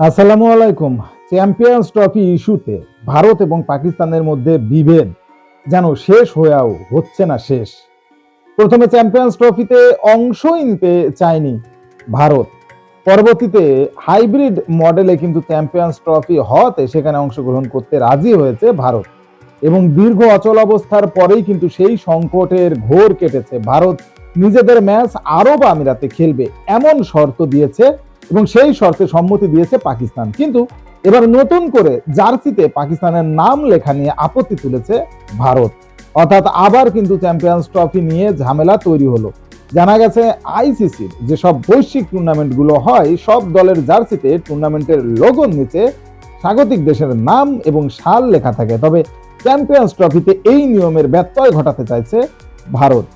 আসসালামু আলাইকুম। Champions trophy ইস্যুতে ভারত এবং পাকিস্তানের মধ্যে বিভেদ যেন শেষ হয়েও হচ্ছে না শেষ। প্রথমে চ্যাম্পিয়ন্স ট্রফিতে অংশই নিতে চায়নি ভারত, পরবর্তীতে হাইব্রিড মডেলে কিন্তু চ্যাম্পিয়ন্স ট্রফি হওয়াতে সেখানে অংশগ্রহণ করতে রাজি হয়েছে ভারত এবং দীর্ঘ অচল অবস্থার পরেই কিন্তু সেই সংকটের ঘোর কেটেছে। ভারত নিজেদের ম্যাচ আরব আমিরাতে খেলবে এমন শর্ত দিয়েছে এবং সেই শর্তে সম্মতি দিয়েছে পাকিস্তান। কিন্তু এবার নতুন করে জার্সিতে পাকিস্তানের নাম লেখা নিয়ে আপত্তি তুলেছে ভারত, অর্থাৎ আবার কিন্তু চ্যাম্পিয়ন্স ট্রফি নিয়ে ঝামেলা তৈরি হলো। জানা গেছে আইসিসির যেসব বৈশ্বিক টুর্নামেন্টগুলো হয় সব দলের জার্সিতে টুর্নামেন্টের লোগোর নিচে স্বাগতিক দেশের নাম এবং সাল লেখা থাকে, তবে চ্যাম্পিয়ন্স ট্রফিতে এই নিয়মের ব্যত্যয় ঘটাতে চাইছে ভারত।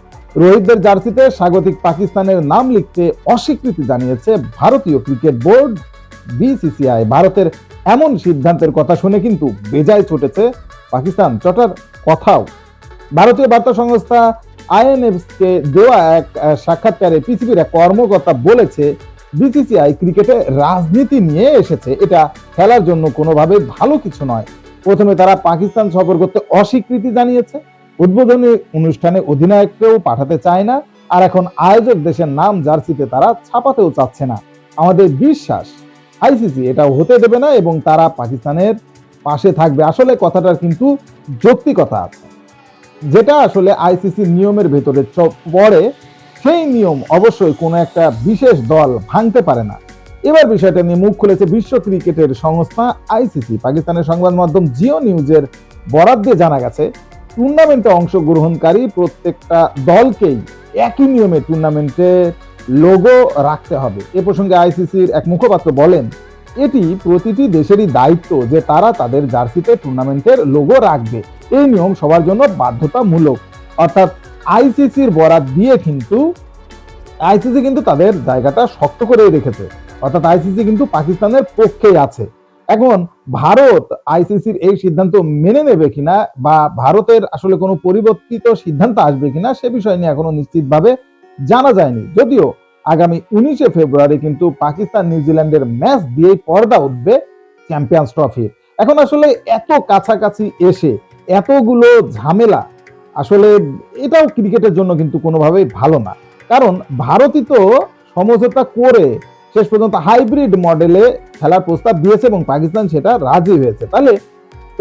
রোহিতদের জার্সিতে স্বাগতিক পাকিস্তানের নাম লিখতে অস্বীকৃতি জানিয়েছে ভারতীয় ক্রিকেট বোর্ড বিসিসিআই। ভারতের এমন সিদ্ধান্তের কথা শুনে কিন্তু বেজায় চটেছে পাকিস্তান চটার কথাও। ভারতীয় বার্তা সংস্থা আইএনএক্সকে দেওয়া এক সাক্ষাৎকারে পিসিবির এক কর্মকর্তা বলেছে, বিসিসিআই ক্রিকেটে রাজনীতি নিয়ে এসেছে, এটা খেলার জন্য কোনোভাবে ভালো কিছু নয়। প্রথমে তারা পাকিস্তান সফর করতে অস্বীকৃতি জানিয়েছে, উদ্বোধনী অনুষ্ঠানে অধিনায়ককেও পাঠাতে চায় না, আর এখন আয়োজক দেশের নাম জার্সিতে তারা ছাপাতেও চাচ্ছে না। আমাদের বিশ্বাস আইসিসি এটা হতে দেবে না এবং তারা পাকিস্তানের পাশে থাকবে। আসলে কথাটার কিন্তু যৌক্তিকতা আছে, যেটা আসলে আইসিসির নিয়মের ভেতরে পড়ে সেই নিয়ম অবশ্যই কোনো একটা বিশেষ দল ভাঙতে পারে না। এবার বিষয়টা নিয়ে মুখ খুলেছে বিশ্ব ক্রিকেটের সংস্থা আইসিসি। পাকিস্তানের সংবাদ মাধ্যম জিও নিউজের বরাত দিয়ে জানা গেছে, টুর্নামেন্টে অংশগ্রহণকারী প্রত্যেকটা দলকেই একই নিয়মে টুর্নামেন্টের লোগো রাখতে হবে। এ প্রসঙ্গে আইসিসির এক মুখপাত্র বলেন, এটি প্রতিটি দেশেরই দায়িত্ব যে তারা তাদের জার্সিতে টুর্নামেন্টের লোগো রাখবে। এই নিয়ম সবার জন্য বাধ্যতামূলক। অর্থাৎ আইসিসির বরাত দিয়ে কিন্তু আইসিসি কিন্তু তাদের জায়গাটা শক্ত করে রেখেছে, অর্থাৎ আইসিসি কিন্তু পাকিস্তানের পক্ষেই আছে। এখন ভারত আইসিসির এই সিদ্ধান্ত মেনে নেবে কিনা বা ভারতের আসলে কোনো পরিবর্তিত সিদ্ধান্ত আসবে কিনা সে বিষয় নিয়ে এখনো নিশ্চিতভাবে জানা যায়নি। যদিও আগামী 19শে ফেব্রুয়ারি কিন্তু পাকিস্তান নিউজিল্যান্ডের ম্যাচ দিয়েই পর্দা উঠবে চ্যাম্পিয়ন্স ট্রফির। এখন আসলে এত কাছাকাছি এসে এতগুলো ঝামেলা, আসলে এটাও ক্রিকেটের জন্য কিন্তু কোনোভাবেই ভালো না। কারণ ভারতই তো সমঝোতা করে শেষ পর্যন্ত হাইব্রিড মডেলে খেলার প্রস্তাব দিয়েছে এবং পাকিস্তান সেটা রাজি হয়েছে। তাহলে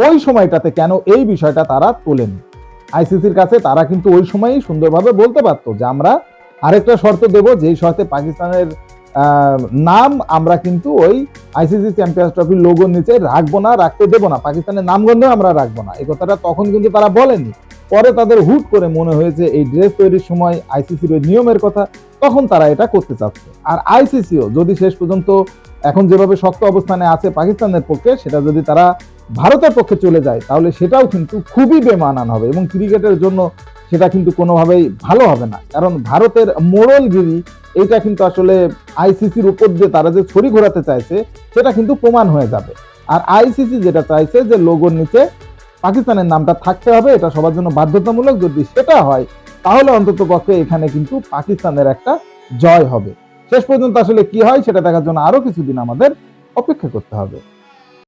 ওই সময়টাতে কেন এই বিষয়টা তারা তোলেনি? আইসিসির কাছে তারা কিন্তু ওই সময়ই সুন্দরভাবে বলতে পারতো যে আমরা আরেকটা শর্ত দেব, যেই শর্তে পাকিস্তানের নাম আমরা কিন্তু ওই আইসিসি চ্যাম্পিয়ন্স ট্রফির লোগোর নিচে রাখবো না, রাখতে দেবো না, পাকিস্তানের নামগন্ধ আমরা রাখবো না। এই কথাটা তখন কিন্তু তারা বলেনি। পরে তাদের হুট করে মনে হয়েছে এই ড্রেস তৈরির সময় আইসিসির ওই নিয়মের কথা, তখন তারা এটা করতে চাচ্ছে। আর আইসিসিও যদি শেষ পর্যন্ত এখন যেভাবে শক্ত অবস্থানে আছে পাকিস্তানের পক্ষে, সেটা যদি তারা ভারতের পক্ষে চলে যায় তাহলে সেটাও কিন্তু খুবই বেমানান হবে এবং ক্রিকেটের জন্য সেটা কিন্তু কোনোভাবেই ভালো হবে না। কারণ ভারতের মোড়লগিরি এটা কিন্তু আসলে আইসিসির উপর দিয়ে তারা যে ছড়ি ঘোরাতে চাইছে সেটা কিন্তু প্রমাণ হয়ে যাবে। আর আইসিসি যেটা চাইছে যে লোগোর নিচে পাকিস্তানের নামটা থাকতে হবে, এটা সবার জন্য বাধ্যতামূলক। যদি সেটা হয় তাহলে অন্তত পক্ষে এখানে কিন্তু পাকিস্তানের একটা জয় হবে। শেষ পর্যন্ত আসলে কি হয় সেটা দেখার জন্য আরো কিছুদিন আমাদের অপেক্ষা করতে হবে।